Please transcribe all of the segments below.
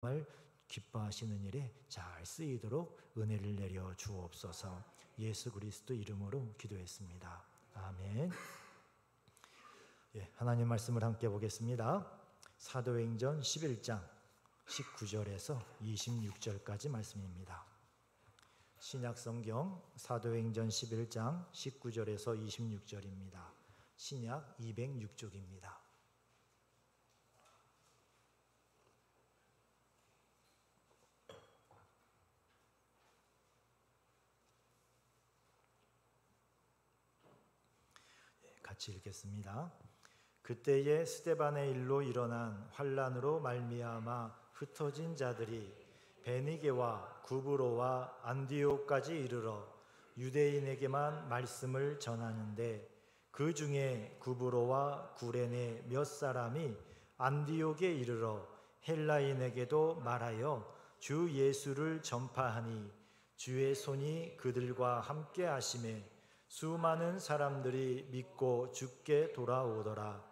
정말 기뻐하시는 일에 잘 쓰이도록 은혜를 내려 주옵소서. 예수 그리스도 이름으로 기도했습니다. 아멘. 하나님 말씀을 함께 보겠습니다. 사도행전 11장 19절에서 26절까지 말씀입니다. 신약성경 사도행전 11장 19절에서 26절입니다. 신약 206쪽입니다. 같이 읽겠습니다. 그때에 스데반의 일로 일어난 환난으로 말미암아 흩어진 자들이 베니게와 구브로와 안디옥까지 이르러 유대인에게만 말씀을 전하는데, 그 중에 구브로와 구레네 몇 사람이 안디옥에 이르러 헬라인에게도 말하여 주 예수를 전파하니 주의 손이 그들과 함께 하심에 수많은 사람들이 믿고 주께 돌아오더라.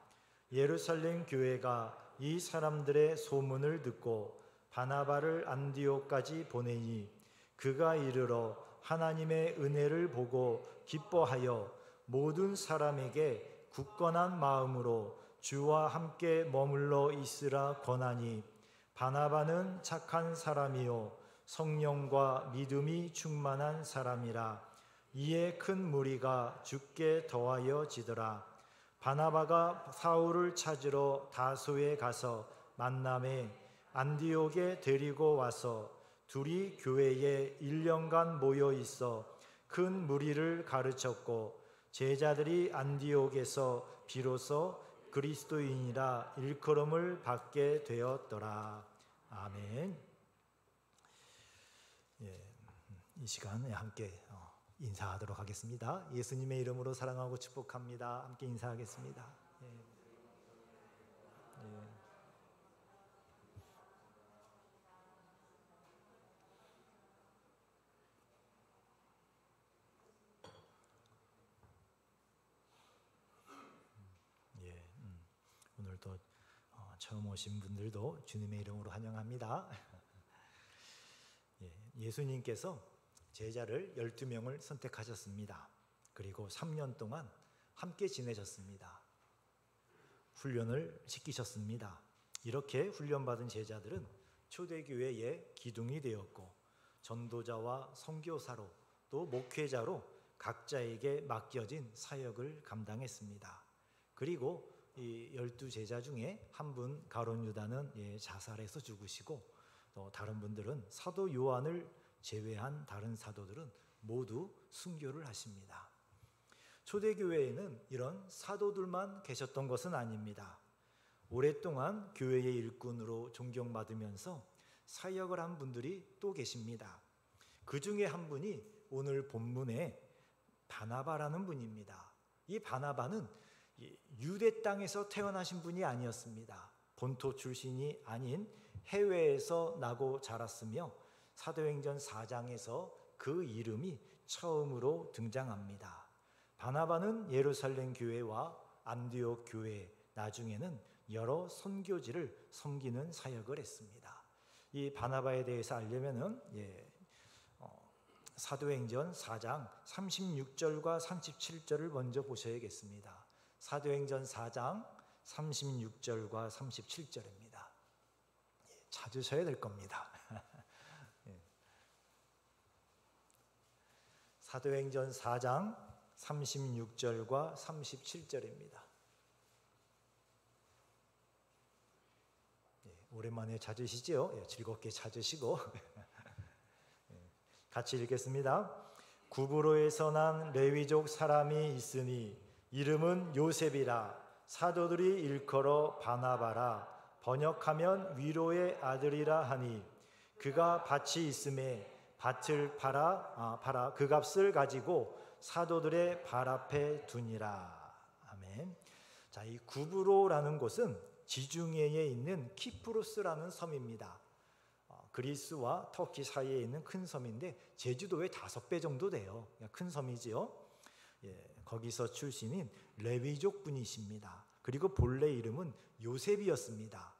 예루살렘 교회가 이 사람들의 소문을 듣고 바나바를 안디옥까지 보내니 그가 이르러 하나님의 은혜를 보고 기뻐하여 모든 사람에게 굳건한 마음으로 주와 함께 머물러 있으라 권하니, 바나바는 착한 사람이요 성령과 믿음이 충만한 사람이라. 이에 큰 무리가 주께 더하여 지더라. 바나바가 사울을 찾으러 다소에 가서 만남에 안디옥에 데리고 와서 둘이 교회에 1년간 모여 있어 큰 무리를 가르쳤고, 제자들이 안디옥에서 비로소 그리스도인이라 일컬음을 받게 되었더라. 아멘. 이 시간에 함께 인사하도록 하겠습니다. 예수님의 이름으로 사랑하고 축복합니다. 함께 인사하겠습니다. 오늘도 처음 오신 분들도 주님의 이름으로 환영합니다. 예수님께서 제자를 12명을 선택하셨습니다. 그리고 3년 동안 함께 지내셨습니다. 훈련을 시키셨습니다. 이렇게 훈련받은 제자들은 초대교회의 기둥이 되었고, 전도자와 선교사로 또 목회자로 각자에게 맡겨진 사역을 감당했습니다. 그리고 이 12제자 중에 한 분 가룟 유다는 자살해서 죽으시고, 또 다른 분들은 사도 요한을 제외한 다른 사도들은 모두 순교를 하십니다. 초대교회에는 이런 사도들만 계셨던 것은 아닙니다. 오랫동안 교회의 일꾼으로 존경받으면서 사역을 한 분들이 또 계십니다. 그 중에 한 분이 오늘 본문에 바나바라는 분입니다. 이 바나바는 유대 땅에서 태어나신 분이 아니었습니다. 본토 출신이 아닌 해외에서 나고 자랐으며 사도행전 4장에서 그 이름이 처음으로 등장합니다. 바나바는 예루살렘 교회와 안디옥 교회, 나중에는 여러 선교지를 섬기는 사역을 했습니다. 이 바나바에 대해서 알려면은 사도행전 4장 36절과 37절을 먼저 보셔야겠습니다. 사도행전 4장 36절과 37절입니다. 찾으셔야 될 겁니다. 사도행전 4장 36절과 37절입니다. 오랜만에 찾으시죠? 즐겁게 찾으시고 같이 읽겠습니다. 구브로에서 난 레위족 사람이 있으니 이름은 요셉이라. 사도들이 일컬어 바나바라. 번역하면 위로의 아들이라 하니, 그가 밭이 있음에 밭을 팔아 그 값을 가지고 사도들의 발 앞에 두니라. 아멘. 자, 이 구브로라는 곳은 지중해에 있는 키프로스라는 섬입니다. 그리스와 터키 사이에 있는 큰 섬인데 제주도의 5배 정도 돼요. 큰 섬이지요. 거기서 출신인 레위족 분이십니다. 그리고 본래 이름은 요셉이었습니다.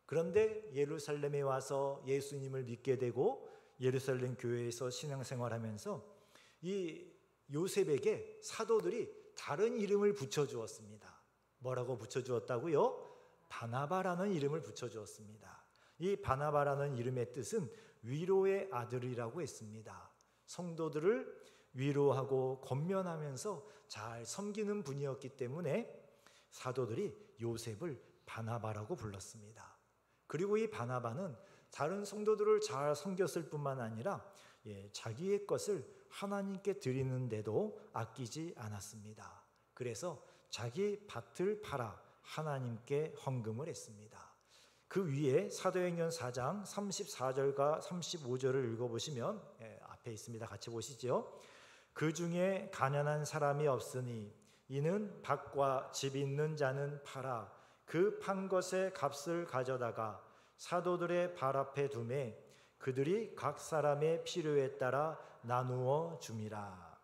그런데 예루살렘에 와서 예수님을 믿게 되고 예루살렘 교회에서 신앙생활하면서 이 요셉에게 사도들이 다른 이름을 붙여주었습니다. 뭐라고 붙여주었다고요? 바나바라는 이름을 붙여주었습니다. 이 바나바라는 이름의 뜻은 위로의 아들이라고 했습니다. 성도들을 위로하고 권면하면서 잘 섬기는 분이었기 때문에 사도들이 요셉을 바나바라고 불렀습니다. 그리고 이 바나바는 다른 성도들을 잘 섬겼을 뿐만 아니라 자기의 것을 하나님께 드리는데도 아끼지 않았습니다. 그래서 자기 밭을 팔아 하나님께 헌금을 했습니다. 그 위에 사도행전 4장 34절과 35절을 읽어보시면 앞에 있습니다. 같이 보시죠. 그 중에 가난한 사람이 없으니 이는 밭과 집 있는 자는 팔아 그 판 것의 값을 가져다가 사도들의 발 앞에 두매 그들이 각 사람의 필요에 따라 나누어 줌이라.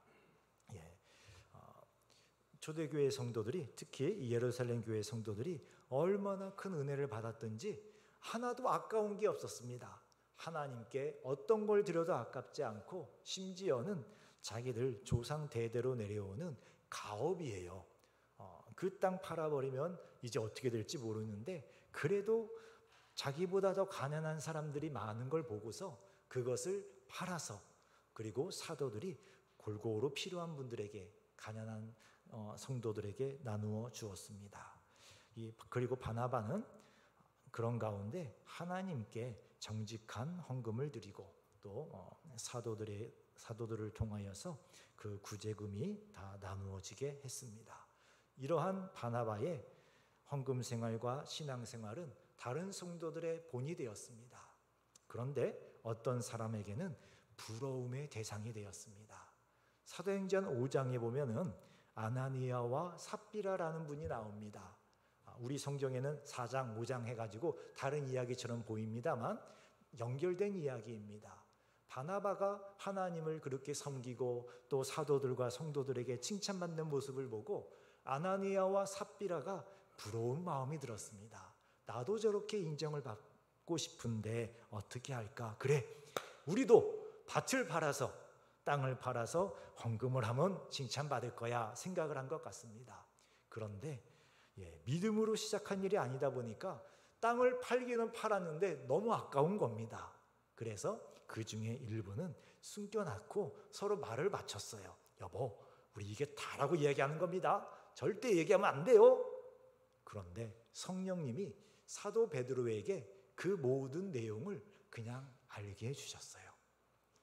초대교회 성도들이, 특히 예루살렘 교회 성도들이 얼마나 큰 은혜를 받았던지 하나도 아까운 게 없었습니다. 하나님께 어떤 걸 드려도 아깝지 않고 심지어는 자기들 조상 대대로 내려오는 가업이에요. 그 땅 팔아버리면 이제 어떻게 될지 모르는데 그래도 자기보다 더 가난한 사람들이 많은 걸 보고서 그것을 팔아서, 그리고 사도들이 골고루 필요한 분들에게, 가난한 성도들에게 나누어 주었습니다. 그리고 바나바는 그런 가운데 하나님께 정직한 헌금을 드리고 또 사도들을 통하여서 그 구제금이 다 나누어지게 했습니다. 이러한 바나바의 헌금 생활과 신앙 생활은 다른 성도들의 본이 되었습니다. 그런데 어떤 사람에게는 부러움의 대상이 되었습니다. 사도행전 5장에 보면은 아나니아와 삽비라라는 분이 나옵니다. 우리 성경에는 4장, 5장 해가지고 다른 이야기처럼 보입니다만 연결된 이야기입니다. 바나바가 하나님을 그렇게 섬기고 또 사도들과 성도들에게 칭찬받는 모습을 보고 아나니아와 삽비라가 부러운 마음이 들었습니다. 나도 저렇게 인정을 받고 싶은데 어떻게 할까? 그래, 우리도 밭을 팔아서, 땅을 팔아서 헌금을 하면 칭찬받을 거야 생각을 한 것 같습니다. 그런데 믿음으로 시작한 일이 아니다 보니까 땅을 팔기는 팔았는데 너무 아까운 겁니다. 그래서 그 중에 일부는 숨겨놨고 서로 말을 맞췄어요. 여보, 우리 이게 다라고 이야기하는 겁니다. 절대 얘기하면 안 돼요. 그런데 성령님이 사도 베드로에게 그 모든 내용을 그냥 알게 해주셨어요.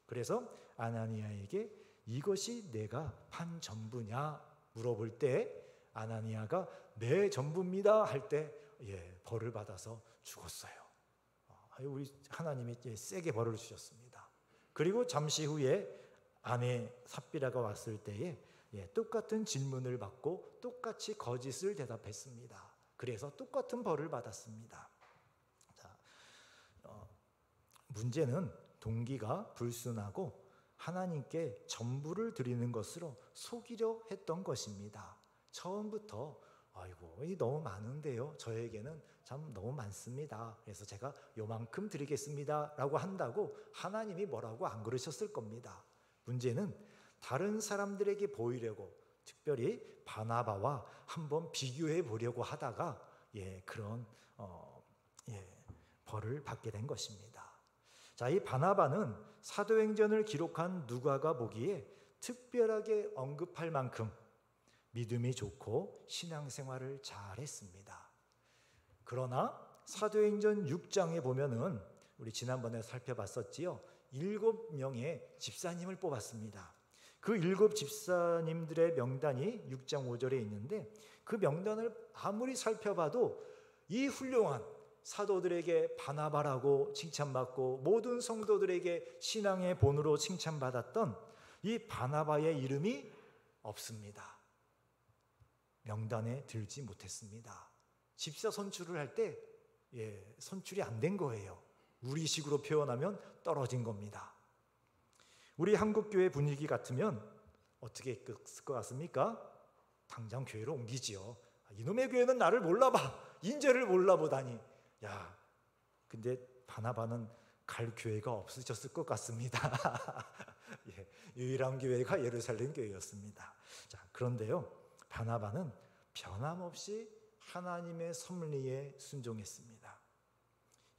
그래서 아나니아에게 이것이 내가 판 전부냐 물어볼 때 아나니아가 네 전부입니다 할 때 벌을 받아서 죽었어요. 우리 하나님이 세게 벌을 주셨습니다. 그리고 잠시 후에 아내 삽비라가 왔을 때에 똑같은 질문을 받고 똑같이 거짓을 대답했습니다. 그래서 똑같은 벌을 받았습니다. 문제는 동기가 불순하고 하나님께 전부를 드리는 것으로 속이려 했던 것입니다. 처음부터 아이고 이 너무 많은데요, 저에게는 참 너무 많습니다. 그래서 제가 요만큼 드리겠습니다 라고 한다고 하나님이 뭐라고 안 그러셨을 겁니다. 문제는 다른 사람들에게 보이려고 특별히 바나바와 한번 비교해 보려고 하다가 그런 벌을 받게 된 것입니다. 자, 이 바나바는 사도행전을 기록한 누가가 보기에 특별하게 언급할 만큼 믿음이 좋고 신앙생활을 잘했습니다. 그러나 사도행전 6장에 보면은 우리 지난번에 살펴봤었지요. 7명의 집사님을 뽑았습니다. 그 7 집사님들의 명단이 6장 5절에 있는데 그 명단을 아무리 살펴봐도 이 훌륭한 사도들에게 바나바라고 칭찬받고 모든 성도들에게 신앙의 본으로 칭찬받았던 이 바나바의 이름이 없습니다. 명단에 들지 못했습니다. 집사 선출을 할 때 선출이 안 된 거예요. 우리식으로 표현하면 떨어진 겁니다. 우리 한국교회 분위기 같으면 어떻게 했을 것 같습니까? 당장 교회로 옮기지요. 이놈의 교회는 나를 몰라봐, 인재를 몰라보다니. 야, 근데 바나바는 갈 교회가 없으셨을 것 같습니다. 예, 유일한 교회가 예루살렘 교회였습니다. 자, 그런데요, 바나바는 변함없이 하나님의 섭리에 순종했습니다.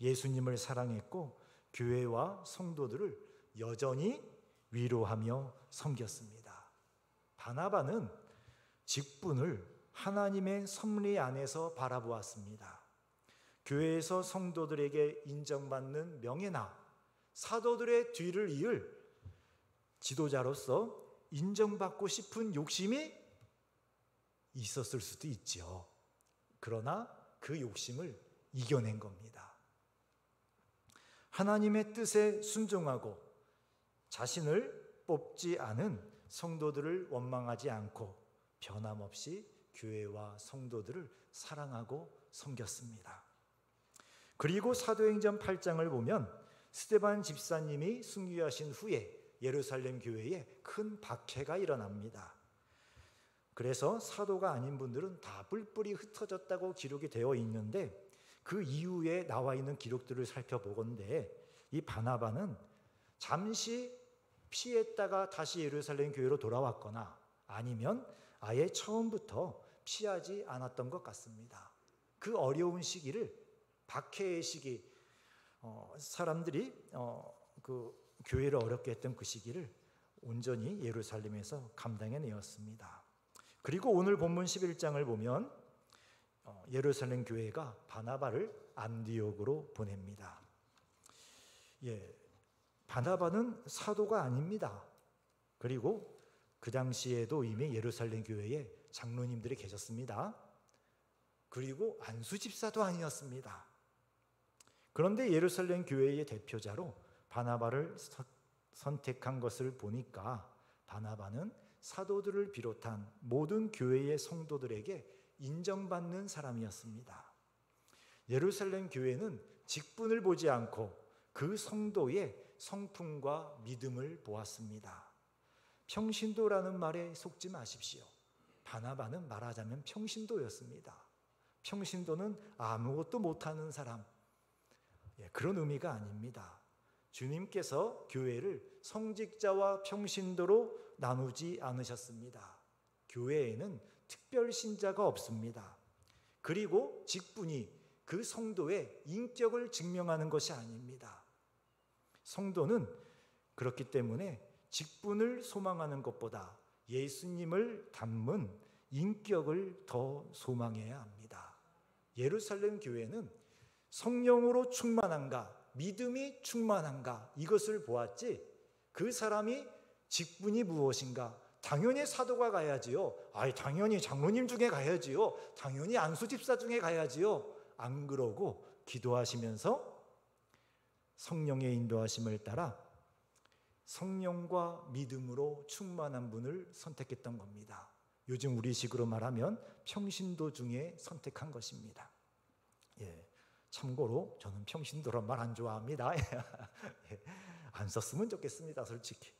예수님을 사랑했고 교회와 성도들을 여전히 위로하며 섬겼습니다. 바나바는 직분을 하나님의 섭리 안에서 바라보았습니다. 교회에서 성도들에게 인정받는 명예나 사도들의 뒤를 이을 지도자로서 인정받고 싶은 욕심이 있었을 수도 있죠. 그러나 그 욕심을 이겨낸 겁니다. 하나님의 뜻에 순종하고 자신을 뽑지 않은 성도들을 원망하지 않고 변함없이 교회와 성도들을 사랑하고 섬겼습니다. 그리고 사도행전 8장을 보면 스데반 집사님이 순교하신 후에 예루살렘 교회에 큰 박해가 일어납니다. 그래서 사도가 아닌 분들은 다 뿔뿔이 흩어졌다고 기록이 되어 있는데, 그 이후에 나와 있는 기록들을 살펴보건대 이 바나바는 잠시 피했다가 다시 예루살렘 교회로 돌아왔거나 아니면 아예 처음부터 피하지 않았던 것 같습니다. 그 어려운 시기를, 박해의 시기, 사람들이 그 교회를 어렵게 했던 그 시기를 온전히 예루살렘에서 감당해내었습니다. 그리고 오늘 본문 11장을 보면 예루살렘 교회가 바나바를 안디옥으로 보냅니다. 바나바는 사도가 아닙니다. 그리고 그 당시에도 이미 예루살렘 교회에 장로님들이 계셨습니다. 그리고 안수 집사도 아니었습니다. 그런데 예루살렘 교회의 대표자로 바나바를 선택한 것을 보니까 바나바는 사도들을 비롯한 모든 교회의 성도들에게 인정받는 사람이었습니다. 예루살렘 교회는 직분을 보지 않고 그 성도의 성품과 믿음을 보았습니다. 평신도라는 말에 속지 마십시오. 바나바는 말하자면 평신도였습니다. 평신도는 아무것도 못하는 사람, 그런 의미가 아닙니다. 주님께서 교회를 성직자와 평신도로 나누지 않으셨습니다. 교회에는 특별 신자가 없습니다. 그리고 직분이 그 성도의 인격을 증명하는 것이 아닙니다. 성도는 그렇기 때문에 직분을 소망하는 것보다 예수님을 닮은 인격을 더 소망해야 합니다. 예루살렘 교회는 성령으로 충만한가, 믿음이 충만한가, 이것을 보았지 그 사람이 직분이 무엇인가, 당연히 사도가 가야지요, 당연히 장로님 중에 가야지요, 당연히 안수집사 중에 가야지요, 안 그러고 기도하시면서 성령의 인도하심을 따라 성령과 믿음으로 충만한 분을 선택했던 겁니다. 요즘 우리식으로 말하면 평신도 중에 선택한 것입니다. 참고로 저는 평신도란 말 안 좋아합니다. 안 썼으면 좋겠습니다, 솔직히.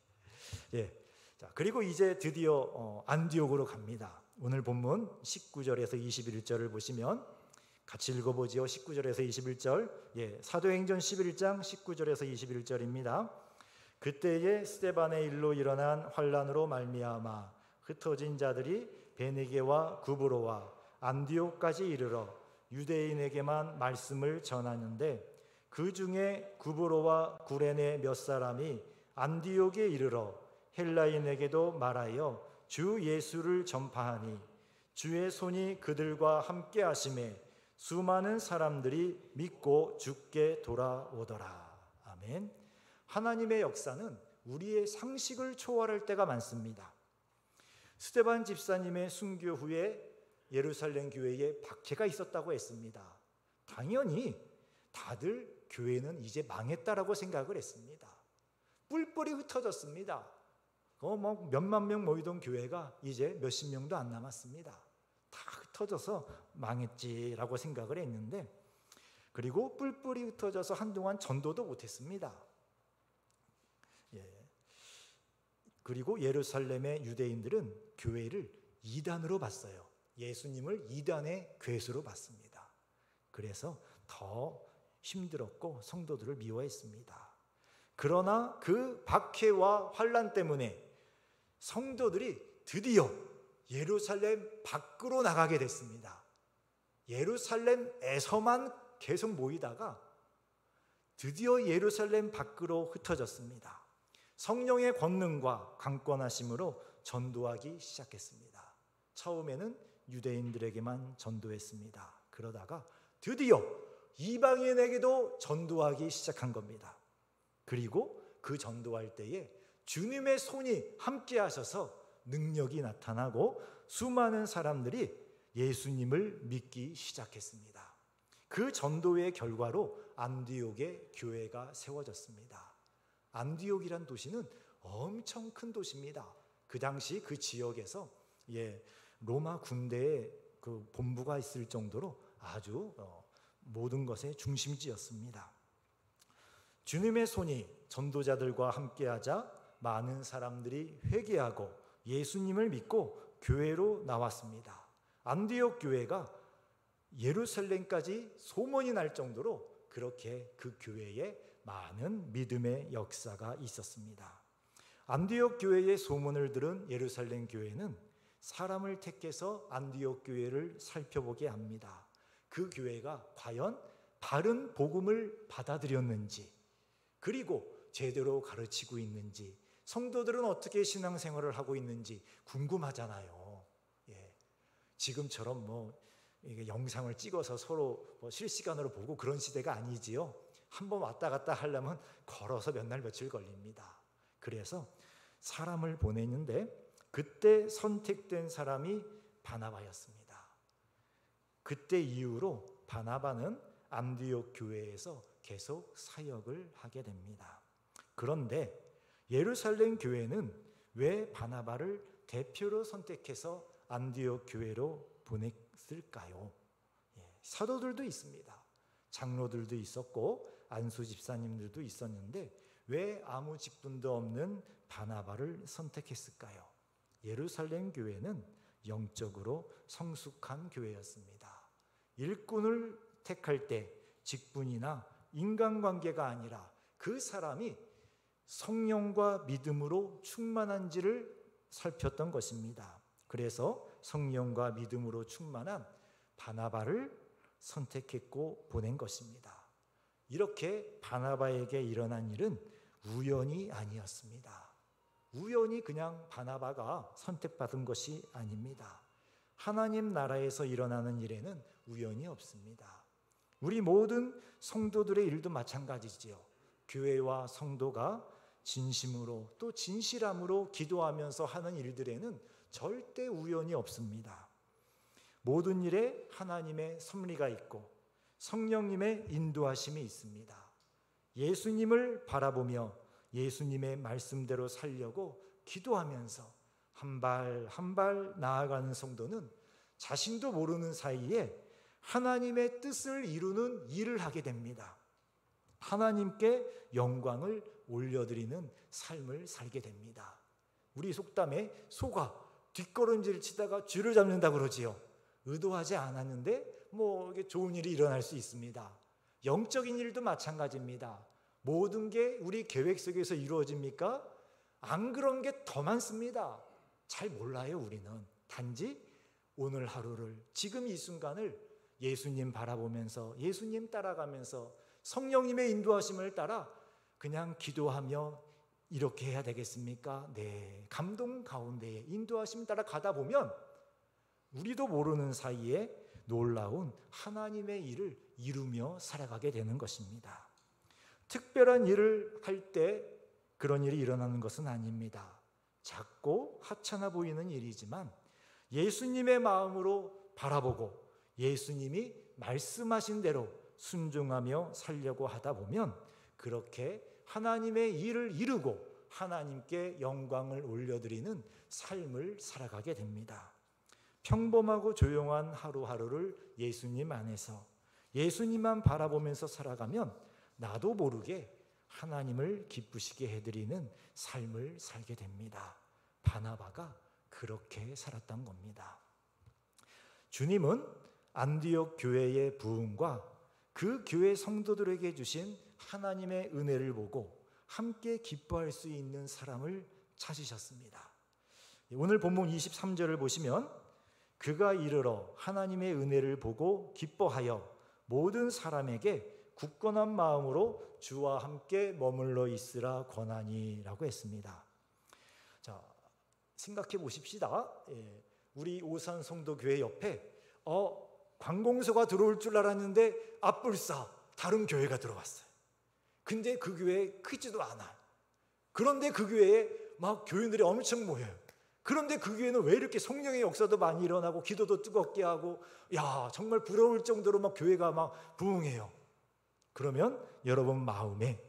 자, 그리고 이제 드디어 안디옥으로 갑니다. 오늘 본문 19절에서 21절을 보시면 같이 읽어보지요. 19절에서 21절. 사도행전 11장 19절에서 21절입니다. 그때에 스데반의 일로 일어난 환란으로 말미암아 흩어진 자들이 베네게와 구브로와 안디옥까지 이르러 유대인에게만 말씀을 전하는데, 그 중에 구브로와 구레네 몇 사람이 안디옥에 이르러 헬라인에게도 말하여 주 예수를 전파하니 주의 손이 그들과 함께 하심에 수많은 사람들이 믿고 주께 돌아오더라. 아멘. 하나님의 역사는 우리의 상식을 초월할 때가 많습니다. 스데반 집사님의 순교 후에 예루살렘 교회에 박해가 있었다고 했습니다. 당연히 다들 교회는 이제 망했다라고 생각을 했습니다. 뿔뿔이 흩어졌습니다. 몇만 명 모이던 교회가 이제 몇십 명도 안 남았습니다. 다 흩어져서 망했지라고 생각을 했는데, 그리고 뿔뿔이 흩어져서 한동안 전도도 못했습니다. 그리고 예루살렘의 유대인들은 교회를 이단으로 봤어요. 예수님을 이단의 괴수로 봤습니다. 그래서 더 힘들었고 성도들을 미워했습니다. 그러나 그 박해와 환난 때문에 성도들이 드디어 예루살렘 밖으로 나가게 됐습니다. 예루살렘에서만 계속 모이다가 드디어 예루살렘 밖으로 흩어졌습니다. 성령의 권능과 강권하심으로 전도하기 시작했습니다. 처음에는 유대인들에게만 전도했습니다. 그러다가 드디어 이방인에게도 전도하기 시작한 겁니다. 그리고 그 전도할 때에 주님의 손이 함께 하셔서 능력이 나타나고 수많은 사람들이 예수님을 믿기 시작했습니다. 그 전도의 결과로 안디옥의 교회가 세워졌습니다. 안디옥이란 도시는 엄청 큰 도시입니다. 그 당시 그 지역에서 로마 군대의 그 본부가 있을 정도로 아주 모든 것의 중심지였습니다. 주님의 손이 전도자들과 함께하자 많은 사람들이 회개하고 예수님을 믿고 교회로 나왔습니다. 안디옥 교회가 예루살렘까지 소문이 날 정도로 그렇게 그 교회에 많은 믿음의 역사가 있었습니다. 안디옥 교회의 소문을 들은 예루살렘 교회는 사람을 택해서 안디옥 교회를 살펴보게 합니다. 그 교회가 과연 바른 복음을 받아들였는지, 그리고 제대로 가르치고 있는지, 성도들은 어떻게 신앙생활을 하고 있는지 궁금하잖아요. 지금처럼 이게 영상을 찍어서 서로 실시간으로 보고 그런 시대가 아니지요. 한번 왔다 갔다 하려면 걸어서 몇 날 며칠 걸립니다. 그래서 사람을 보냈는데 그때 선택된 사람이 바나바였습니다. 그때 이후로 바나바는 안디옥 교회에서 계속 사역을 하게 됩니다. 그런데 예루살렘 교회는 왜 바나바를 대표로 선택해서 안디옥 교회로 보냈을까요? 사도들도 있습니다. 장로들도 있었고 안수 집사님들도 있었는데 왜 아무 직분도 없는 바나바를 선택했을까요? 예루살렘 교회는 영적으로 성숙한 교회였습니다. 일꾼을 택할 때 직분이나 인간관계가 아니라 그 사람이 성령과 믿음으로 충만한지를 살폈던 것입니다. 그래서 성령과 믿음으로 충만한 바나바를 선택했고 보낸 것입니다. 이렇게 바나바에게 일어난 일은 우연이 아니었습니다. 우연히 그냥 바나바가 선택받은 것이 아닙니다. 하나님 나라에서 일어나는 일에는 우연이 없습니다. 우리 모든 성도들의 일도 마찬가지지요. 교회와 성도가 진심으로 또 진실함으로 기도하면서 하는 일들에는 절대 우연이 없습니다. 모든 일에 하나님의 섭리가 있고 성령님의 인도하심이 있습니다. 예수님을 바라보며 예수님의 말씀대로 살려고 기도하면서 한 발 한 발 나아가는 성도는 자신도 모르는 사이에 하나님의 뜻을 이루는 일을 하게 됩니다. 하나님께 영광을 올려드리는 삶을 살게 됩니다. 우리 속담에 소가 뒷걸음질 치다가 쥐를 잡는다 그러지요. 의도하지 않았는데 이게 좋은 일이 일어날 수 있습니다. 영적인 일도 마찬가지입니다. 모든 게 우리 계획 속에서 이루어집니까? 안 그런 게 더 많습니다. 잘 몰라요. 우리는 단지 오늘 하루를, 지금 이 순간을 예수님 바라보면서 예수님 따라가면서 성령님의 인도하심을 따라 그냥 기도하며 이렇게 해야 되겠습니까? 네, 감동 가운데에 인도하심 따라 가다 보면 우리도 모르는 사이에 놀라운 하나님의 일을 이루며 살아가게 되는 것입니다. 특별한 일을 할 때 그런 일이 일어나는 것은 아닙니다. 작고 하찮아 보이는 일이지만 예수님의 마음으로 바라보고 예수님이 말씀하신 대로 순종하며 살려고 하다 보면 그렇게 하나님의 일을 이루고 하나님께 영광을 올려드리는 삶을 살아가게 됩니다. 평범하고 조용한 하루하루를 예수님 안에서 예수님만 바라보면서 살아가면 나도 모르게 하나님을 기쁘시게 해드리는 삶을 살게 됩니다. 바나바가 그렇게 살았던 겁니다. 주님은 안디옥 교회의 부흥과 그 교회 성도들에게 주신 하나님의 은혜를 보고 함께 기뻐할 수 있는 사람을 찾으셨습니다. 오늘 본문 23절을 보시면 그가 이르러 하나님의 은혜를 보고 기뻐하여 모든 사람에게 굳건한 마음으로 주와 함께 머물러 있으라 권하니라고 했습니다. 자, 생각해 보십시다. 우리 오산 성도교회 옆에 관공서가 들어올 줄 알았는데 앞불사 다른 교회가 들어왔어요. 근데 그 교회 크지도 않아요. 그런데 그 교회에 막 교인들이 엄청 모여요. 그런데 그 교회는 왜 이렇게 성령의 역사도 많이 일어나고 기도도 뜨겁게 하고 정말 부러울 정도로 막 교회가 막 부흥해요. 그러면 여러분 마음에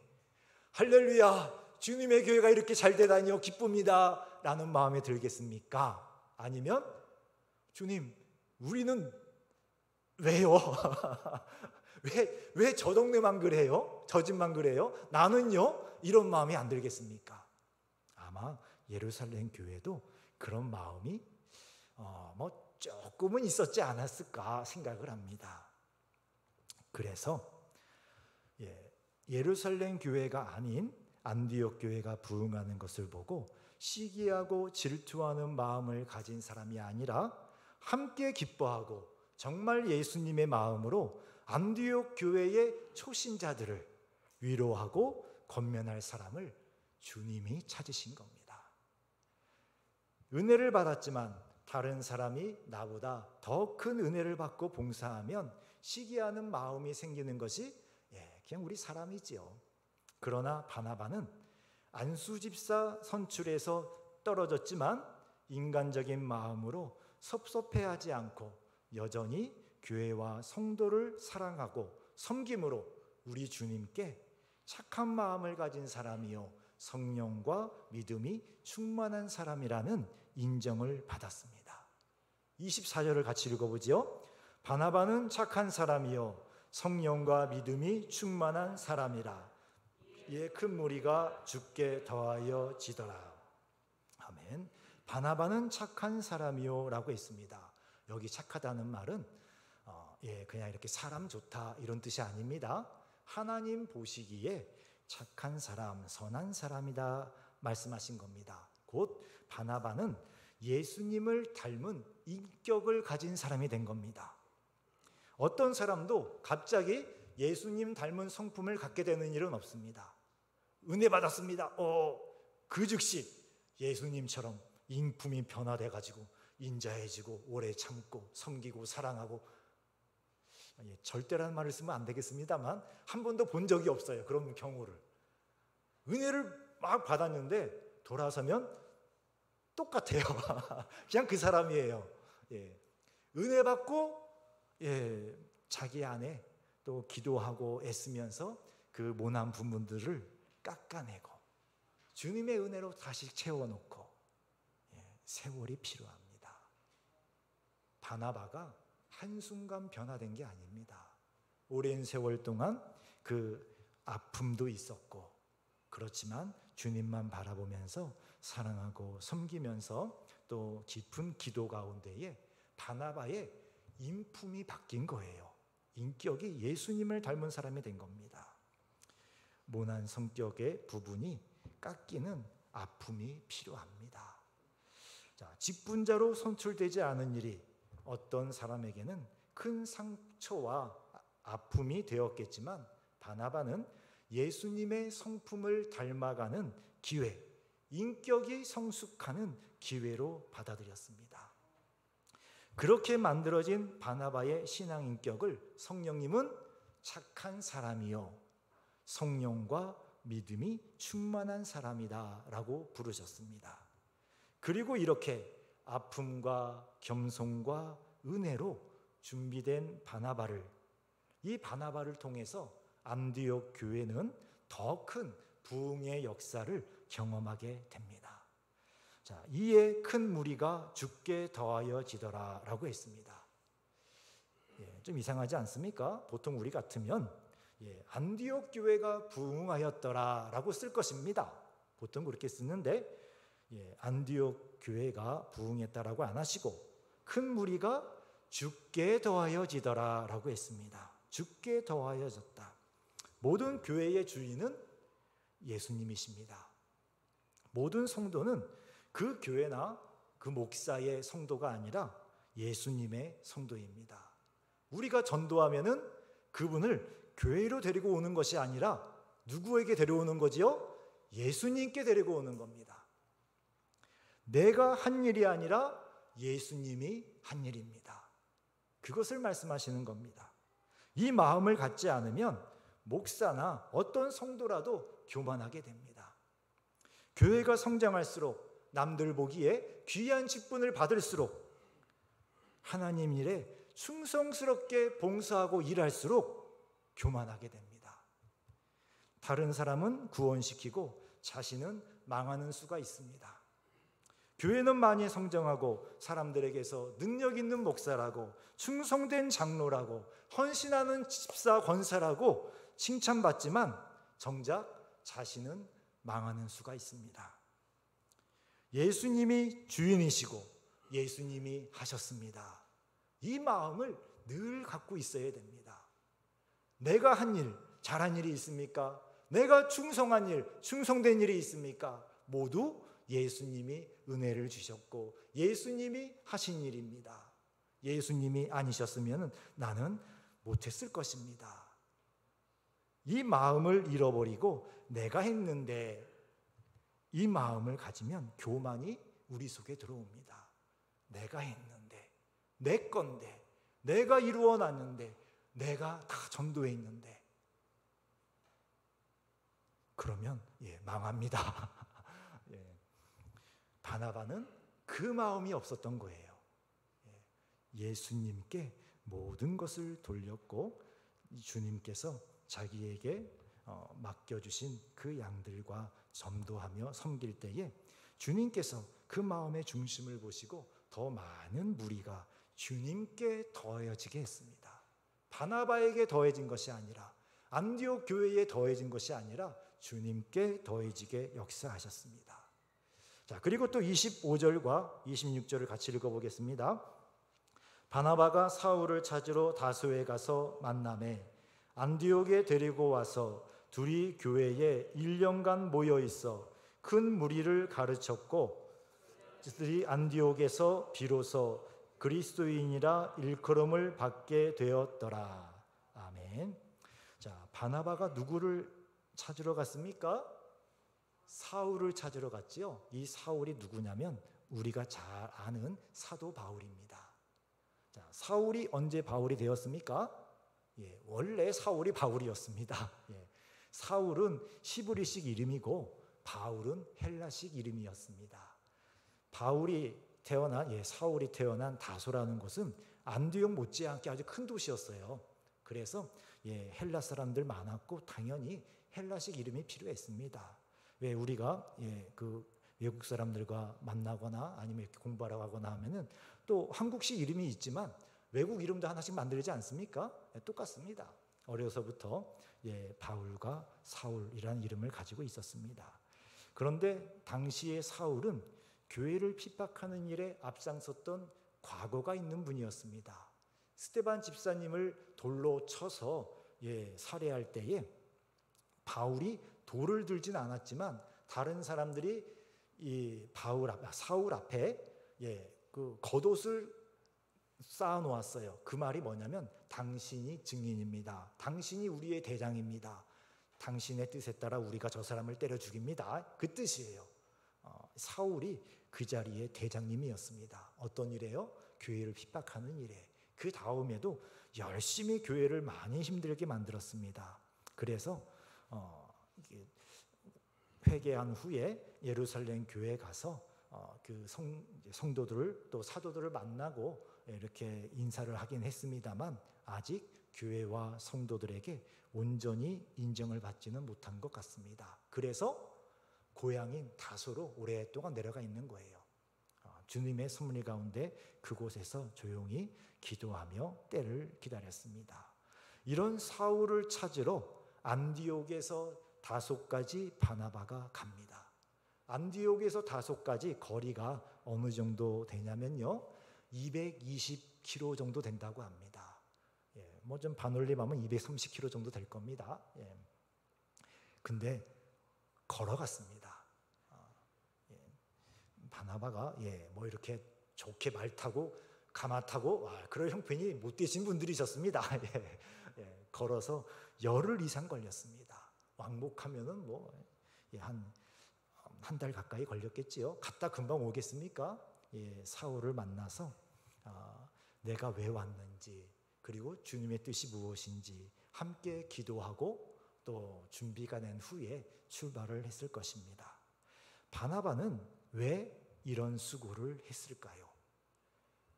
할렐루야, 주님의 교회가 이렇게 잘 되다니요 기쁩니다 라는 마음에 들겠습니까? 아니면 주님, 우리는 왜요? 왜 저 동네만 그래요? 저 집만 그래요? 나는요? 이런 마음이 안 들겠습니까? 아마 예루살렘 교회도 그런 마음이 조금은 있었지 않았을까 생각을 합니다. 그래서 예루살렘 교회가 아닌 안디옥 교회가 부흥하는 것을 보고 시기하고 질투하는 마음을 가진 사람이 아니라 함께 기뻐하고 정말 예수님의 마음으로 안디옥 교회의 초신자들을 위로하고 권면할 사람을 주님이 찾으신 겁니다. 은혜를 받았지만 다른 사람이 나보다 더 큰 은혜를 받고 봉사하면 시기하는 마음이 생기는 것이 그냥 우리 사람이지요. 그러나 바나바는 안수 집사 선출에서 떨어졌지만 인간적인 마음으로 섭섭해하지 않고 여전히 교회와 성도를 사랑하고 섬김으로 우리 주님께 착한 마음을 가진 사람이요 성령과 믿음이 충만한 사람이라는 인정을 받았습니다. 24절을 같이 읽어보죠. 바나바는 착한 사람이요 성령과 믿음이 충만한 사람이라. 이에 큰 무리가 주께 더하여 지더라. 아멘. 바나바는 착한 사람이요 라고 했습니다. 여기 착하다는 말은 그냥 이렇게 사람 좋다 이런 뜻이 아닙니다. 하나님 보시기에 착한 사람, 선한 사람이다 말씀하신 겁니다. 곧 바나바는 예수님을 닮은 인격을 가진 사람이 된 겁니다. 어떤 사람도 갑자기 예수님 닮은 성품을 갖게 되는 일은 없습니다. 은혜 받았습니다. 그 즉시 예수님처럼 인품이 변화돼가지고 인자해지고 오래 참고 섬기고 사랑하고, 절대라는 말을 쓰면 안 되겠습니다만 한 번도 본 적이 없어요. 그런 경우를. 은혜를 막 받았는데 돌아서면 똑같아요. 그냥 그 사람이에요. 은혜 받고 자기 안에 또 기도하고 애쓰면서 그 모난 부분들을 깎아내고 주님의 은혜로 다시 채워놓고 세월이 필요합니다. 바나바가 한순간 변화된 게 아닙니다. 오랜 세월 동안 그 아픔도 있었고, 그렇지만 주님만 바라보면서 사랑하고 섬기면서 또 깊은 기도 가운데에 바나바의 인품이 바뀐 거예요. 인격이 예수님을 닮은 사람이 된 겁니다. 모난 성격의 부분이 깎이는 아픔이 필요합니다. 자, 직분자로 선출되지 않은 일이 어떤 사람에게는 큰 상처와 아픔이 되었겠지만 바나바는 예수님의 성품을 닮아가는 기회, 인격이 성숙하는 기회로 받아들였습니다. 그렇게 만들어진 바나바의 신앙 인격을 성령님은 착한 사람이요 성령과 믿음이 충만한 사람이다 라고 부르셨습니다. 그리고 이렇게 아픔과 겸손과 은혜로 준비된 바나바를, 이 바나바를 통해서 안디옥 교회는 더 큰 부흥의 역사를 경험하게 됩니다. 자, 이에 큰 무리가 주께 더하여 지더라 라고 했습니다. 좀 이상하지 않습니까? 보통 우리 같으면 안디옥 교회가 부흥하였더라 라고 쓸 것입니다. 보통 그렇게 쓰는데 안디옥 교회가 부흥했다라고 안 하시고 큰 무리가 주께 더하여 지더라 라고 했습니다. 주께 더하여졌다. 모든 교회의 주인은 예수님이십니다. 모든 성도는 그 교회나 그 목사의 성도가 아니라 예수님의 성도입니다. 우리가 전도하면은 그분을 교회로 데리고 오는 것이 아니라 누구에게 데려오는 거지요? 예수님께 데리고 오는 겁니다. 내가 한 일이 아니라 예수님이 한 일입니다. 그것을 말씀하시는 겁니다. 이 마음을 갖지 않으면 목사나 어떤 성도라도 교만하게 됩니다. 교회가 성장할수록 남들 보기에 귀한 직분을 받을수록 하나님 일에 충성스럽게 봉사하고 일할수록 교만하게 됩니다. 다른 사람은 구원시키고 자신은 망하는 수가 있습니다. 교회는 많이 성장하고 사람들에게서 능력 있는 목사라고 충성된 장로라고 헌신하는 집사 권사라고 칭찬받지만 정작 자신은 망하는 수가 있습니다. 예수님이 주인이시고 예수님이 하셨습니다. 이 마음을 늘 갖고 있어야 됩니다. 내가 한 일, 잘한 일이 있습니까? 내가 충성한 일, 충성된 일이 있습니까? 모두 예수님이 은혜를 주셨고 예수님이 하신 일입니다. 예수님이 아니셨으면 나는 못했을 것입니다. 이 마음을 잃어버리고 내가 했는데, 이 마음을 가지면 교만이 우리 속에 들어옵니다. 내가 했는데, 내 건데, 내가 이루어놨는데, 내가 다 전도했는데, 그러면 망합니다. 바나바는 그 마음이 없었던 거예요. 예수님께 모든 것을 돌렸고 주님께서 자기에게 맡겨주신 그 양들과 전도하며 섬길 때에 주님께서 그 마음의 중심을 보시고 더 많은 무리가 주님께 더해지게 했습니다. 바나바에게 더해진 것이 아니라, 안디옥 교회에 더해진 것이 아니라 주님께 더해지게 역사하셨습니다. 자, 그리고 또 25절과 26절을 같이 읽어보겠습니다. 바나바가 사울을 찾으러 다소에 가서 만나매 안디옥에 데리고 와서 둘이 교회에 1년간 모여 있어 큰 무리를 가르쳤고, 그들이 안디옥에서 비로소 그리스도인이라 일컬음을 받게 되었더라. 아멘. 자, 바나바가 누구를 찾으러 갔습니까? 사울을 찾으러 갔지요. 이 사울이 누구냐면 우리가 잘 아는 사도 바울입니다. 자, 사울이 언제 바울이 되었습니까? 원래 사울이 바울이었습니다. 사울은 히브리식 이름이고 바울은 헬라식 이름이었습니다. 사울이 태어난 다소라는 곳은 안디옥 못지않게 아주 큰 도시였어요. 그래서 헬라 사람들 많았고 당연히 헬라식 이름이 필요했습니다. 왜 우리가 그 외국 사람들과 만나거나 아니면 이렇게 공부하러 가거나 하면은 또 한국식 이름이 있지만 외국 이름도 하나씩 만들지 않습니까? 똑같습니다. 어려서부터 바울과 사울이라는 이름을 가지고 있었습니다. 그런데 당시의 사울은 교회를 핍박하는 일에 앞장섰던 과거가 있는 분이었습니다. 스데반 집사님을 돌로 쳐서 살해할 때에 바울이 돌을 들진 않았지만 다른 사람들이 이 사울 앞에 그 겉옷을 쌓아 놓았어요. 그 말이 뭐냐면 당신이 증인입니다. 당신이 우리의 대장입니다. 당신의 뜻에 따라 우리가 저 사람을 때려 죽입니다. 그 뜻이에요. 사울이 그 자리의 대장님이었습니다. 어떤 일에요? 교회를 핍박하는 일에. 그 다음에도 열심히 교회를 많이 힘들게 만들었습니다. 그래서 회개한 후에 예루살렘 교회에 가서 그 성도들을 또 사도들을 만나고 이렇게 인사를 하긴 했습니다만 아직 교회와 성도들에게 온전히 인정을 받지는 못한 것 같습니다. 그래서 고향인 다소로 오랫동안 내려가 있는 거예요. 주님의 섭리 가운데 그곳에서 조용히 기도하며 때를 기다렸습니다. 이런 사울을 찾으러 안디옥에서 다소까지 바나바가 갑니다. 안디옥에서 다소까지 거리가 어느 정도 되냐면요, 220km 정도 된다고 합니다. 뭐 좀 반올림하면 230km 정도 될 겁니다. 근데 걸어갔습니다. 바나바가 뭐 이렇게 좋게 말 타고 가마 타고 그럴 형편이 못 되신 분들이셨습니다. 걸어서 열흘 이상 걸렸습니다. 왕복하면은 뭐 한 달 가까이 걸렸겠지요. 갔다 금방 오겠습니까? 사울을 만나서 내가 왜 왔는지, 그리고 주님의 뜻이 무엇인지 함께 기도하고 또 준비가 된 후에 출발을 했을 것입니다. 바나바는 왜 이런 수고를 했을까요?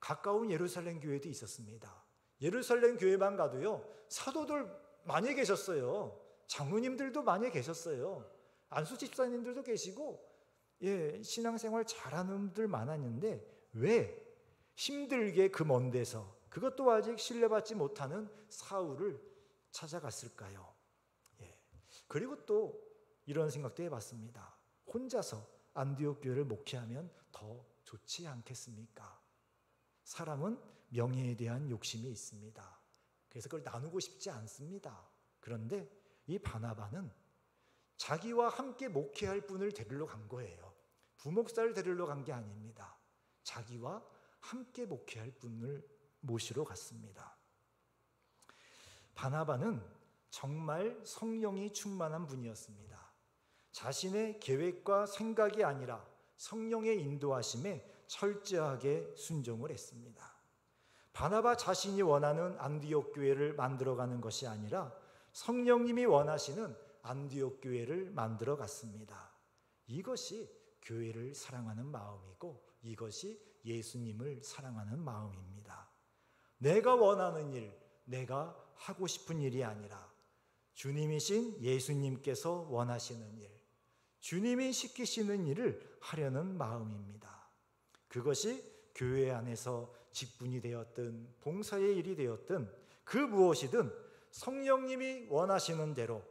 가까운 예루살렘 교회도 있었습니다. 예루살렘 교회만 가도요, 사도들 많이 계셨어요. 장로님들도 많이 계셨어요. 안수 집사님들도 계시고, 신앙생활 잘하는 분들 많았는데 왜 힘들게 그 먼 데서, 그것도 아직 신뢰받지 못하는 사울을 찾아갔을까요? 그리고 또 이런 생각도 해봤습니다. 혼자서 안디옥 교회를 목회하면 더 좋지 않겠습니까? 사람은 명예에 대한 욕심이 있습니다. 그래서 그걸 나누고 싶지 않습니다. 그런데 이 바나바는 자기와 함께 목회할 분을 데리러 간 거예요. 부목사를 데리러 간 게 아닙니다. 자기와 함께 목회할 분을 모시러 갔습니다. 바나바는 정말 성령이 충만한 분이었습니다. 자신의 계획과 생각이 아니라 성령의 인도하심에 철저하게 순종을 했습니다. 바나바 자신이 원하는 안디옥 교회를 만들어가는 것이 아니라 성령님이 원하시는 안디옥 교회를 만들어 갔습니다. 이것이 교회를 사랑하는 마음이고 이것이 예수님을 사랑하는 마음입니다. 내가 원하는 일, 내가 하고 싶은 일이 아니라 주님이신 예수님께서 원하시는 일, 주님이 시키시는 일을 하려는 마음입니다. 그것이 교회 안에서 직분이 되었든 봉사의 일이 되었든 그 무엇이든 성령님이 원하시는 대로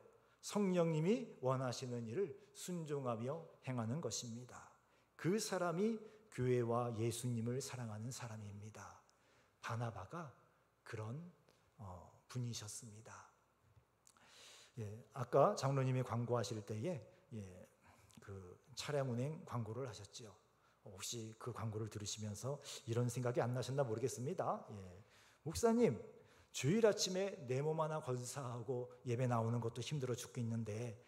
성령님이 원하시는 일을 순종하며 행하는 것입니다. 그 사람이 교회와 예수님을 사랑하는 사람입니다. 바나바가 그런 분이셨습니다. 아까 장로님이 광고하실 때에 그 차량운행 광고를 하셨죠. 혹시 그 광고를 들으시면서 이런 생각이 안 나셨나 모르겠습니다. 목사님, 주일 아침에 내 몸 하나 건사하고 예배 나오는 것도 힘들어 죽겠는데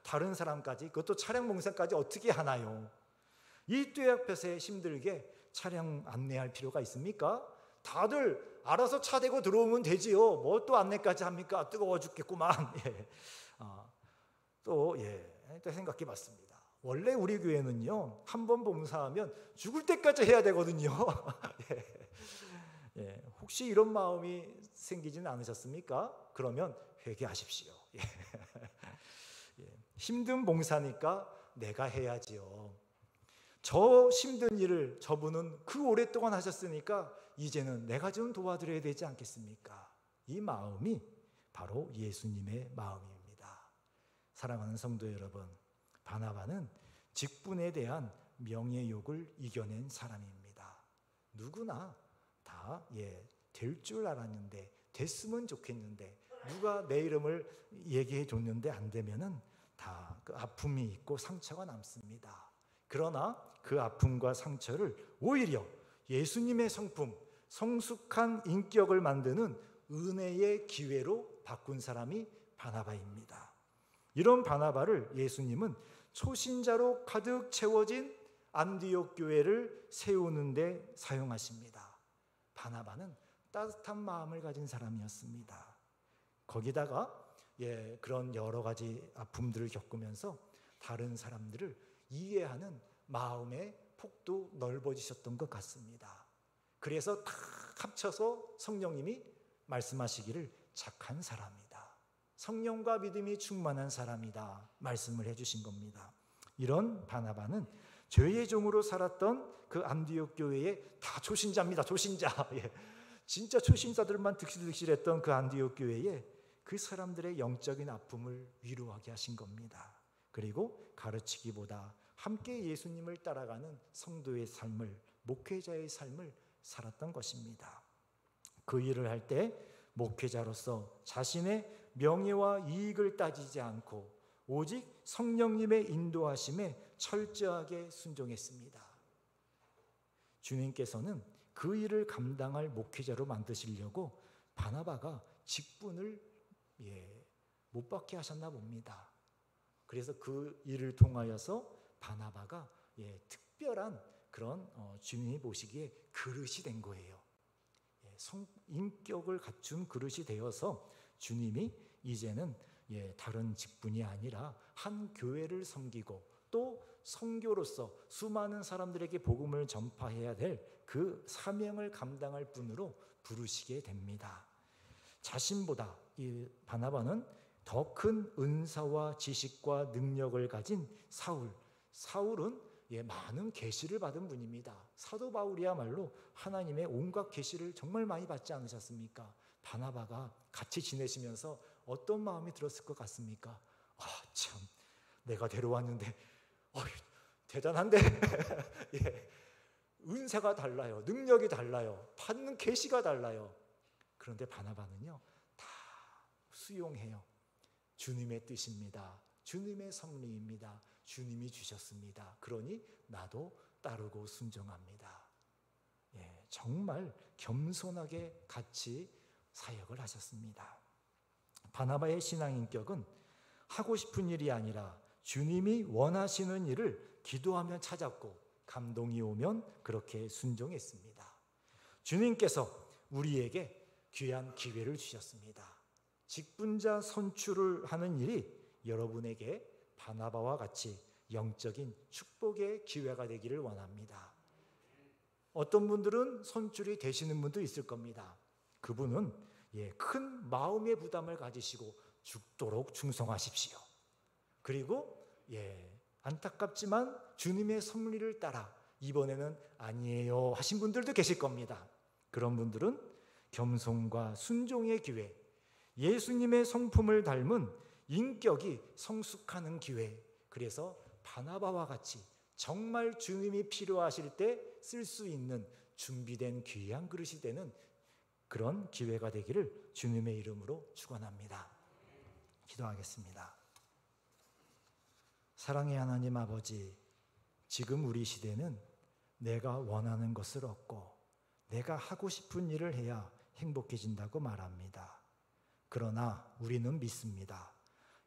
다른 사람까지, 그것도 차량 봉사까지 어떻게 하나요? 이 떼 앞에서 힘들게 차량 안내할 필요가 있습니까? 다들 알아서 차 대고 들어오면 되지요. 뭐 또 안내까지 합니까? 뜨거워 죽겠구만. 또 생각해 봤습니다. 원래 우리 교회는요, 한 번 봉사하면 죽을 때까지 해야 되거든요. 혹시 이런 마음이 생기지는 않으셨습니까? 그러면 회개하십시오. 힘든 봉사니까 내가 해야지요. 저 힘든 일을 저분은 그 오랫동안 하셨으니까 이제는 내가 좀 도와드려야 되지 않겠습니까? 이 마음이 바로 예수님의 마음입니다. 사랑하는 성도 여러분, 바나바는 직분에 대한 명예욕을 이겨낸 사람입니다. 누구나 다 될 줄 알았는데, 됐으면 좋겠는데, 누가 내 이름을 얘기해 줬는데 안 되면은 다 그 아픔이 있고 상처가 남습니다. 그러나 그 아픔과 상처를 오히려 예수님의 성품, 성숙한 인격을 만드는 은혜의 기회로 바꾼 사람이 바나바입니다. 이런 바나바를 예수님은 초신자로 가득 채워진 안디옥 교회를 세우는 데 사용하십니다. 바나바는 따뜻한 마음을 가진 사람이었습니다. 거기다가 그런 여러 가지 아픔들을 겪으면서 다른 사람들을 이해하는 마음의 폭도 넓어지셨던 것 같습니다. 그래서 다 합쳐서 성령님이 말씀하시기를 착한 사람이다, 성령과 믿음이 충만한 사람이다 말씀을 해주신 겁니다. 이런 바나바는 죄의 종으로 살았던 그 안디옥 교회에 다 초신자입니다. 초신자. 진짜 초신자들만 득실득실했던 그 안디옥 교회에 그 사람들의 영적인 아픔을 위로하게 하신 겁니다. 그리고 가르치기보다 함께 예수님을 따라가는 성도의 삶을, 목회자의 삶을 살았던 것입니다. 그 일을 할 때 목회자로서 자신의 명예와 이익을 따지지 않고 오직 성령님의 인도하심에 철저하게 순종했습니다. 주님께서는 그 일을 감당할 목회자로 만드시려고 바나바가 직분을 못 받게 하셨나 봅니다. 그래서 그 일을 통하여서 바나바가 특별한 그런 주님이 보시기에 그릇이 된 거예요. 인격을 갖춘 그릇이 되어서 주님이 이제는 다른 직분이 아니라 한 교회를 섬기고 또 선교로서 수많은 사람들에게 복음을 전파해야 될 그 사명을 감당할 분으로 부르시게 됩니다. 자신보다 이 바나바는 더 큰 은사와 지식과 능력을 가진 사울은 많은 계시를 받은 분입니다. 사도 바울이야말로 하나님의 온갖 계시를 정말 많이 받지 않으셨습니까? 바나바가 같이 지내시면서 어떤 마음이 들었을 것 같습니까? 참, 내가 데려왔는데 대단한데 은사가 달라요. 능력이 달라요. 받는 계시가 달라요. 그런데 바나바는요, 다 수용해요. 주님의 뜻입니다. 주님의 섭리입니다. 주님이 주셨습니다. 그러니 나도 따르고 순종합니다. 정말 겸손하게 같이 사역을 하셨습니다. 바나바의 신앙인격은 하고 싶은 일이 아니라 주님이 원하시는 일을 기도하며 찾았고 감동이 오면 그렇게 순종했습니다. 주님께서 우리에게 귀한 기회를 주셨습니다. 직분자 선출을 하는 일이 여러분에게 바나바와 같이 영적인 축복의 기회가 되기를 원합니다. 어떤 분들은 선출이 되시는 분도 있을 겁니다. 그분은 큰 마음의 부담을 가지시고 죽도록 충성하십시오. 그리고 안타깝지만 주님의 섭리를 따라 이번에는 아니에요 하신 분들도 계실 겁니다. 그런 분들은 겸손과 순종의 기회, 예수님의 성품을 닮은 인격이 성숙하는 기회, 그래서 바나바와 같이 정말 주님이 필요하실 때 쓸 수 있는 준비된 귀한 그릇이 되는 그런 기회가 되기를 주님의 이름으로 축원합니다. 기도하겠습니다. 사랑의 하나님 아버지, 지금 우리 시대는 내가 원하는 것을 얻고 내가 하고 싶은 일을 해야 행복해진다고 말합니다. 그러나 우리는 믿습니다.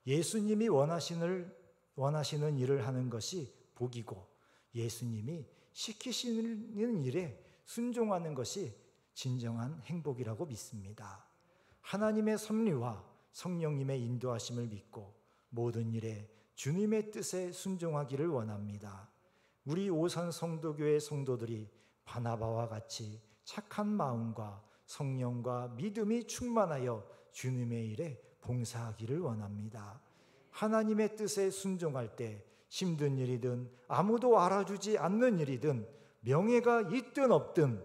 예수님이 원하시는 일을 하는 것이 복이고 예수님이 시키시는 일에 순종하는 것이 진정한 행복이라고 믿습니다. 하나님의 섭리와 성령님의 인도하심을 믿고 모든 일에 주님의 뜻에 순종하기를 원합니다. 우리 오산 성도교회 성도들이 바나바와 같이 착한 마음과 성령과 믿음이 충만하여 주님의 일에 봉사하기를 원합니다. 하나님의 뜻에 순종할 때 힘든 일이든 아무도 알아주지 않는 일이든 명예가 있든 없든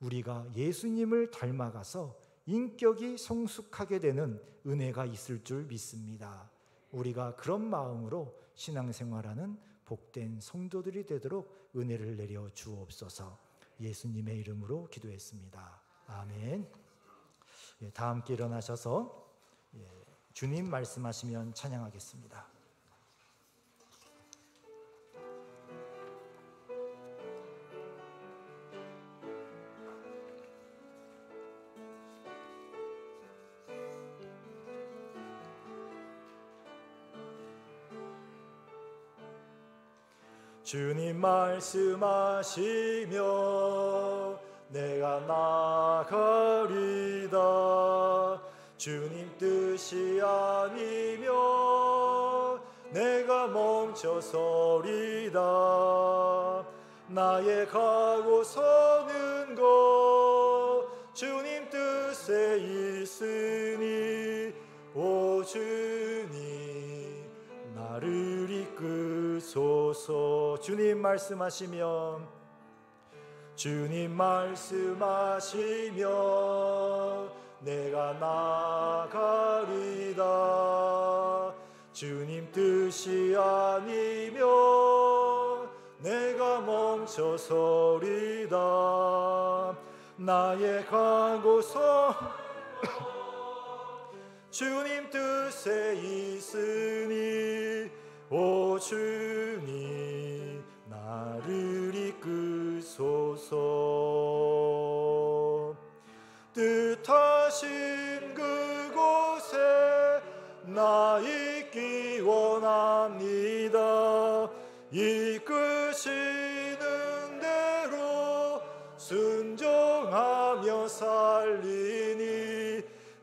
우리가 예수님을 닮아가서 인격이 성숙하게 되는 은혜가 있을 줄 믿습니다. 우리가 그런 마음으로 신앙생활하는 복된 성도들이 되도록 은혜를 내려 주옵소서. 예수님의 이름으로 기도했습니다. 아멘. 다 함께 일어나셔서 주님 말씀하시면 찬양하겠습니다. 주님 말씀하시며 내가 나가리다. 주님 뜻이 아니며 내가 멈춰서리다. 나의 가고 서는 것 주님 뜻에 있으니 오 주님 나를 이끄소서. 주님 말씀하시면 내가 나가리다. 주님 뜻이 아니며 내가 멈춰서리다. 나의 가고서 주님 뜻에 있으니 오 주님 나를 이끄소서. 뜻하신 그곳에 나 있기 원합니다. 이끄시는 대로 순종하며 살리니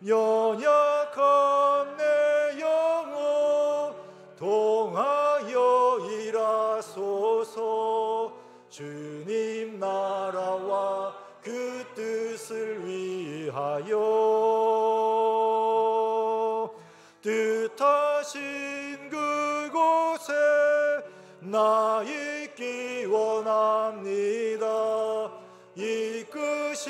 연약한 내 영혼 동하여 일하소서. 주님 나라와 그 뜻을 위하여 뜻하신 그곳에 나 있기 원합니다. 이끄시는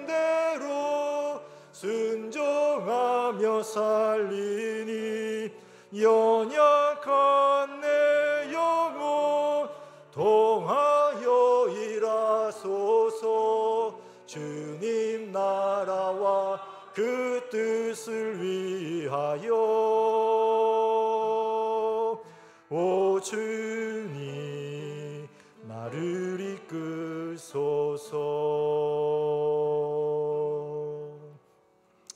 대로 순종하며 살리니 연약한 내 영혼 동하여 일하소서. 주님 나라와 그 뜻을 위하여 오 주님 나를 이끄소서.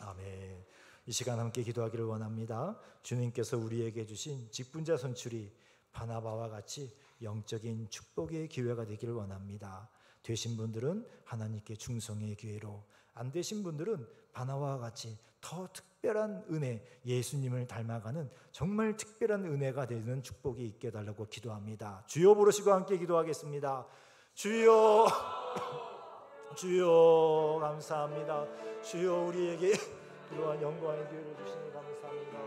아멘. 이 시간 함께 기도하기를 원합니다. 주님께서 우리에게 주신 직분자 선출이 바나바와 같이 영적인 축복의 기회가 되기를 원합니다. 되신 분들은 하나님께 충성의 기회로, 안 되신 분들은 바나바와 같이 더 특별한 은혜, 예수님을 닮아가는 정말 특별한 은혜가 되는 축복이 있게 해달라고 기도합니다. 주여 부르시고 함께 기도하겠습니다. 주여 주여 감사합니다. 주여 우리에게 이러한 영광의 기회를 주시니 감사합니다.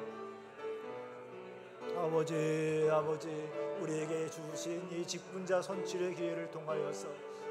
아버지 우리에게 주신 이 직분자 선출의 기회를 통하여서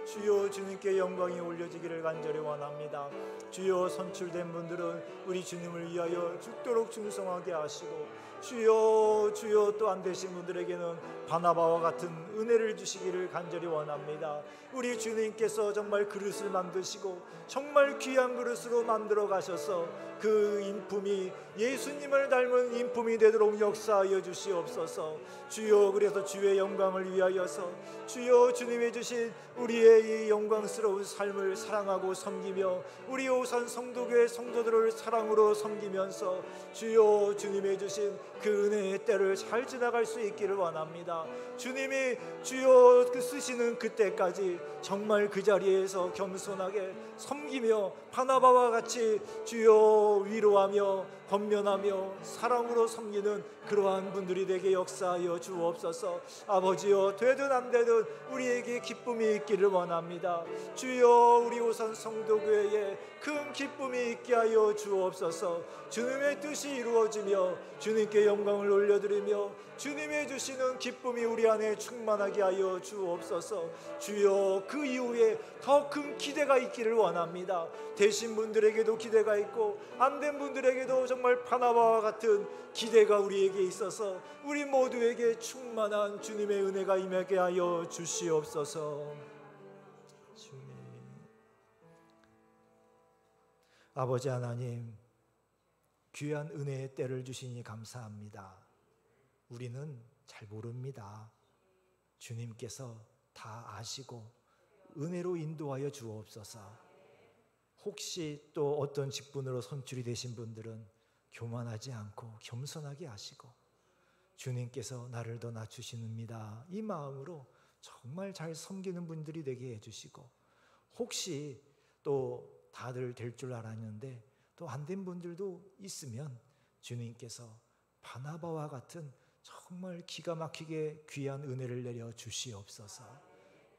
주여 주님께 영광이 올려지기를 간절히 원합니다. 주여 선출된 분들은 우리 주님을 위하여 죽도록 충성하게 하시고 주여 또 안 되신 분들에게는 바나바와 같은 은혜를 주시기를 간절히 원합니다. 우리 주님께서 정말 그릇을 만드시고 정말 귀한 그릇으로 만들어 가셔서 그 인품이 예수님을 닮은 인품이 되도록 역사하여 주시옵소서. 주여 그래서 주의 영광을 위하여서 주여 주님이 주신 우리의 이 영광스러운 삶을 사랑하고 섬기며 우리 오산 성도교회 성도들을 사랑으로 섬기면서 주여 주님이 주신 그 은혜의 때를 잘 지나갈 수 있기를 원합니다. 주님이 주여 그 쓰시는 그때까지 정말 그 자리에서 겸손하게 섬기며 바나바와 같이 주여 위로하며 권면하며 사랑으로 섬기는 그러한 분들이 되게 역사하여 주옵소서. 아버지여 되든 안 되든 우리에게 기쁨이 있기를 원합니다. 주여 우리 오산 성도교회에 큰 기쁨이 있게 하여 주옵소서. 주님의 뜻이 이루어지며 주님께 영광을 올려드리며 주님의 주시는 기쁨이 우리 안에 충만하게 하여 주옵소서. 주여 그 이후에 더 큰 기대가 있기를 원합니다. 되신 분들에게도 기대가 있고 안 된 분들에게도 정말 바나바와 같은 기대가 우리에게 있어서 우리 모두에게 충만한 주님의 은혜가 임하게 하여 주시옵소서. 주님 아버지 하나님 귀한 은혜의 때를 주시니 감사합니다. 우리는 잘 모릅니다. 주님께서 다 아시고 은혜로 인도하여 주옵소서. 혹시 또 어떤 직분으로 선출이 되신 분들은 교만하지 않고 겸손하게 하시고 주님께서 나를 더 낮추시는입니다 이 마음으로 정말 잘 섬기는 분들이 되게 해주시고 혹시 또 다들 될 줄 알았는데 또 안 된 분들도 있으면 주님께서 바나바와 같은 정말 기가 막히게 귀한 은혜를 내려 주시옵소서.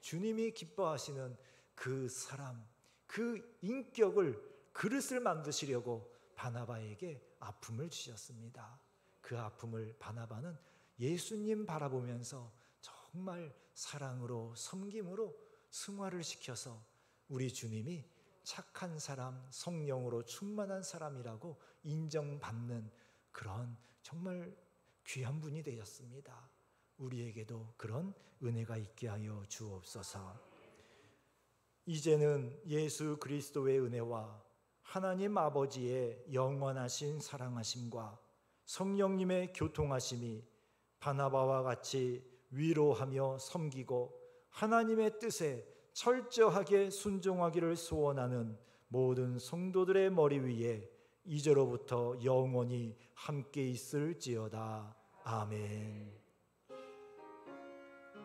주님이 기뻐하시는 그 사람, 그 인격을 그릇을 만드시려고 바나바에게 아픔을 주셨습니다. 그 아픔을 바나바는 예수님 바라보면서 정말 사랑으로 섬김으로 승화를 시켜서 우리 주님이 착한 사람, 성령으로 충만한 사람이라고 인정받는 그런 정말 귀한 분이 되었습니다. 우리에게도 그런 은혜가 있게 하여 주옵소서. 이제는 예수 그리스도의 은혜와 하나님 아버지의 영원하신 사랑하심과 성령님의 교통하심이 바나바와 같이 위로하며 섬기고 하나님의 뜻에 철저하게 순종하기를 소원하는 모든 성도들의 머리 위에 이제로부터 영원히 함께 있을지어다. 아멘.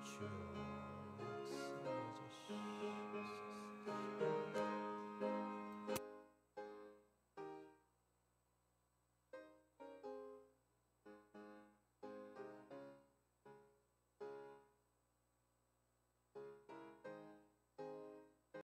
주여.